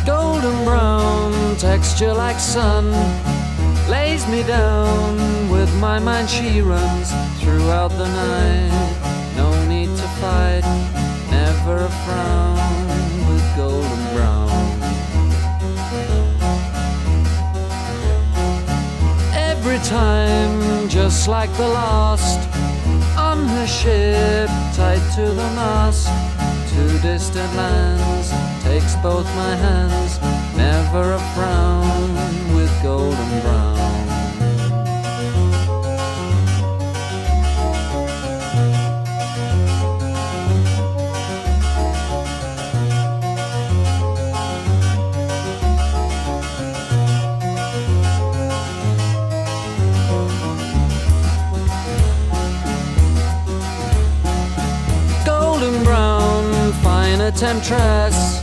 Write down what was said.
Golden brown texture like sun lays me down. With my mind she runs throughout the night. No need to fight, never a frown with golden brown. Every time, just like the last, on her ship, tied to the mast, to distant lands, takes both my hands, never a frown with golden brown. Golden brown, fine a temptress,